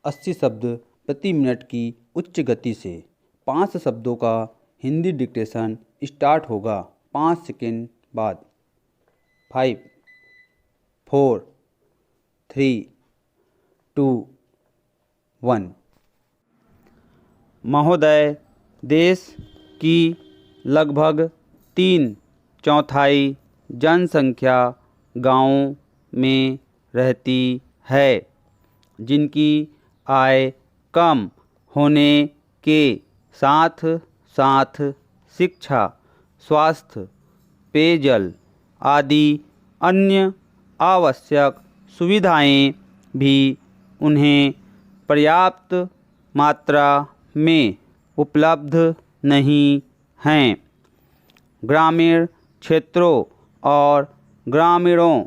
80 शब्द प्रति मिनट की उच्च गति से। 5 शब्दों का हिंदी डिक्टेशन स्टार्ट होगा 5 सेकंड बाद। 5, 4, 3, 2, 1। महोदय, देश की लगभग 3/4 जनसंख्या गाँवों में रहती है, जिनकी आय कम होने के साथ साथ शिक्षा, स्वास्थ्य, पेयजल आदि अन्य आवश्यक सुविधाएं भी उन्हें पर्याप्त मात्रा में उपलब्ध नहीं हैं। ग्रामीण क्षेत्रों और ग्रामीणों,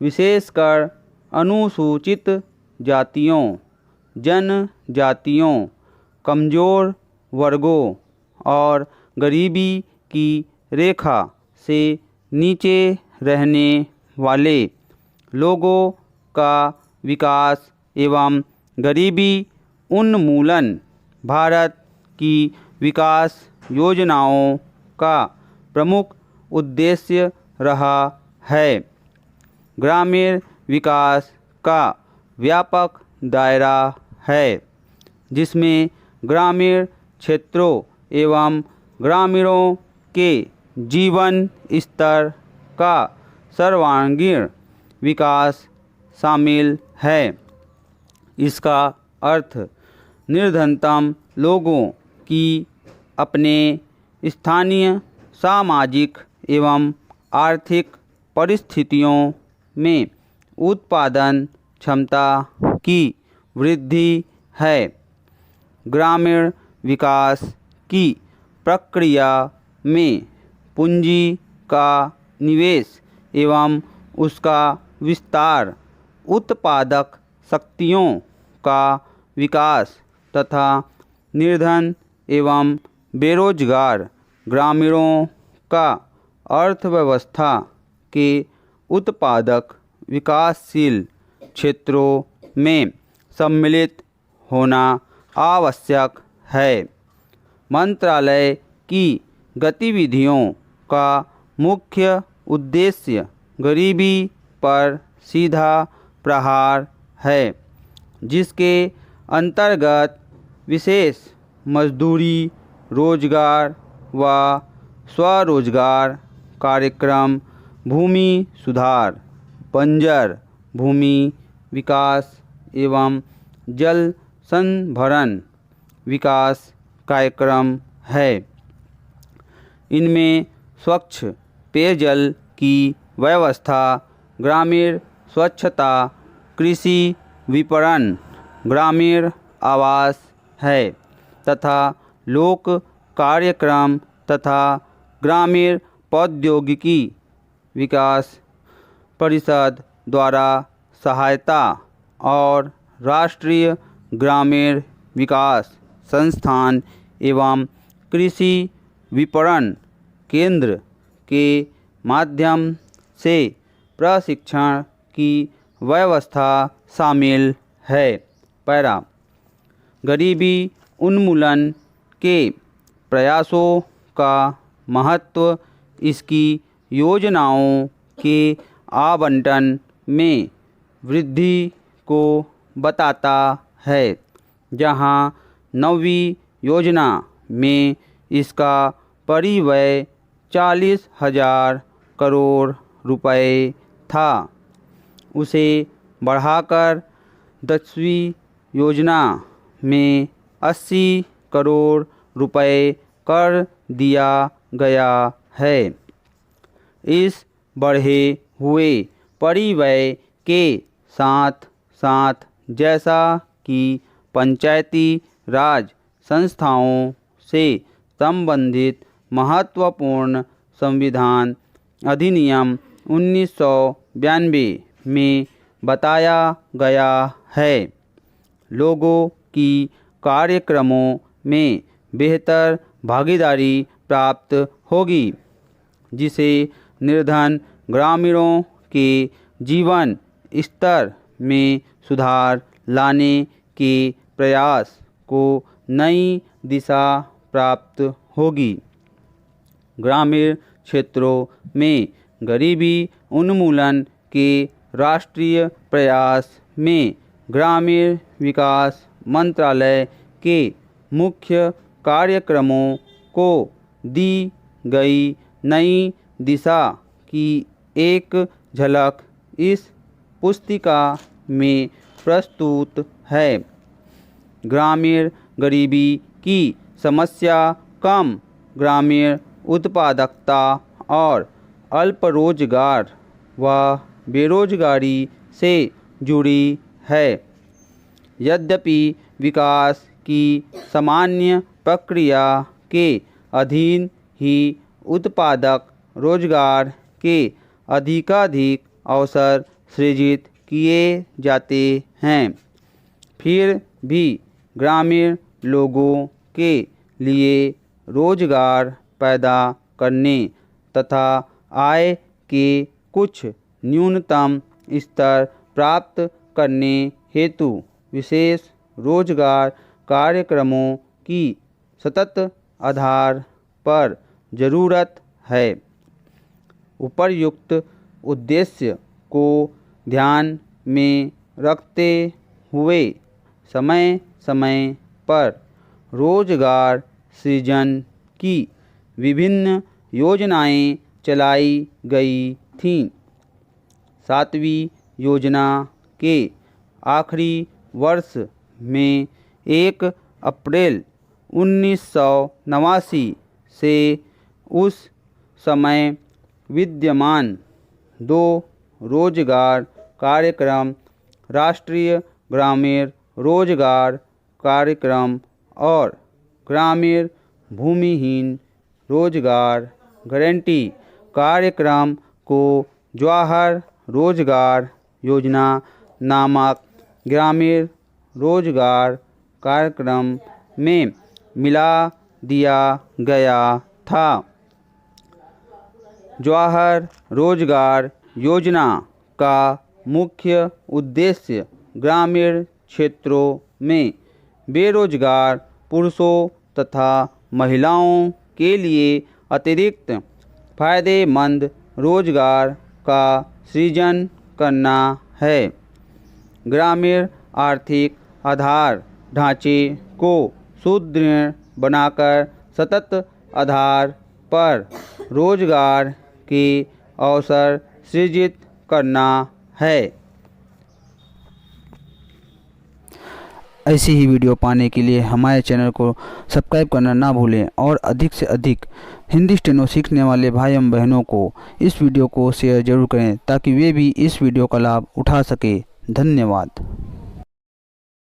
विशेषकर अनुसूचित जातियों, जनजातियों, कमज़ोर वर्गों और गरीबी की रेखा से नीचे रहने वाले लोगों का विकास एवं गरीबी उन्मूलन भारत की विकास योजनाओं का प्रमुख उद्देश्य रहा है। ग्रामीण विकास का व्यापक दायरा है, जिसमें ग्रामीण क्षेत्रों एवं ग्रामीणों के जीवन स्तर का सर्वांगीण विकास शामिल है। इसका अर्थ निर्धनतम लोगों की अपने स्थानीय सामाजिक एवं आर्थिक परिस्थितियों में उत्पादन क्षमता की वृद्धि है। ग्रामीण विकास की प्रक्रिया में पूंजी का निवेश एवं उसका विस्तार, उत्पादक शक्तियों का विकास तथा निर्धन एवं बेरोजगार ग्रामीणों का अर्थव्यवस्था के उत्पादक विकासशील क्षेत्रों में सम्मिलित होना आवश्यक है। मंत्रालय की गतिविधियों का मुख्य उद्देश्य गरीबी पर सीधा प्रहार है, जिसके अंतर्गत विशेष मजदूरी, रोजगार व स्वरोजगार कार्यक्रम, भूमि सुधार, बंजर भूमि विकास एवं जल संभरण विकास कार्यक्रम है। इनमें स्वच्छ पेयजल की व्यवस्था, ग्रामीण स्वच्छता, कृषि विपणन, ग्रामीण आवास है तथा लोक कार्यक्रम तथा ग्रामीण प्रौद्योगिकी विकास परिषद द्वारा सहायता और राष्ट्रीय ग्रामीण विकास संस्थान एवं कृषि विपणन केंद्र के माध्यम से प्रशिक्षण की व्यवस्था शामिल है। पैरा, गरीबी उन्मूलन के प्रयासों का महत्व इसकी योजनाओं के आवंटन में वृद्धि को बताता है, जहां 9वीं योजना में इसका परिव्यय 40,000 करोड़ रुपए था। उसे बढ़ाकर 10वीं योजना में 80 करोड़ रुपए कर दिया गया है। इस बढ़े हुए परिव्यय के साथ साथ जैसा कि पंचायती राज संस्थाओं से संबंधित महत्वपूर्ण संविधान अधिनियम 1992 में बताया गया है, लोगों की कार्यक्रमों में बेहतर भागीदारी प्राप्त होगी, जिसे निर्धन ग्रामीणों के जीवन स्तर में सुधार लाने के प्रयास को नई दिशा प्राप्त होगी। ग्रामीण क्षेत्रों में गरीबी उन्मूलन के राष्ट्रीय प्रयास में ग्रामीण विकास मंत्रालय के मुख्य कार्यक्रमों को दी गई नई दिशा की एक झलक इस पुस्तिका में प्रस्तुत है। ग्रामीण गरीबी की समस्या कम ग्रामीण उत्पादकता और अल्प रोजगार व बेरोजगारी से जुड़ी है। यद्यपि विकास की सामान्य प्रक्रिया के अधीन ही उत्पादक रोजगार के अधिकाधिक अवसर सृजित किए जाते हैं, फिर भी ग्रामीण लोगों के लिए रोजगार पैदा करने तथा आय के कुछ न्यूनतम स्तर प्राप्त करने हेतु विशेष रोजगार कार्यक्रमों की सतत आधार पर जरूरत है। उपर्युक्त उद्देश्य को ध्यान में रखते हुए समय समय पर रोजगार सृजन की विभिन्न योजनाएं चलाई गई थीं। 7वीं योजना के आखिरी वर्ष में 1 अप्रैल 1989 से उस समय विद्यमान 2 रोजगार कार्यक्रम राष्ट्रीय ग्रामीण रोजगार कार्यक्रम और ग्रामीण भूमिहीन रोजगार गारंटी कार्यक्रम को जवाहर रोजगार योजना नामक ग्रामीण रोजगार कार्यक्रम में मिला दिया गया था। जवाहर रोजगार योजना का मुख्य उद्देश्य ग्रामीण क्षेत्रों में बेरोजगार पुरुषों तथा महिलाओं के लिए अतिरिक्त फायदेमंद रोजगार का सृजन करना है। ग्रामीण आर्थिक आधार ढांचे को सुदृढ़ बनाकर सतत आधार पर रोजगार के अवसर सृजित करना है। ऐसी ही वीडियो पाने के लिए हमारे चैनल को सब्सक्राइब करना ना भूलें और अधिक से अधिक हिंदी स्टेनो सीखने वाले भाई एवं बहनों को इस वीडियो को शेयर जरूर करें ताकि वे भी इस वीडियो का लाभ उठा सके। धन्यवाद।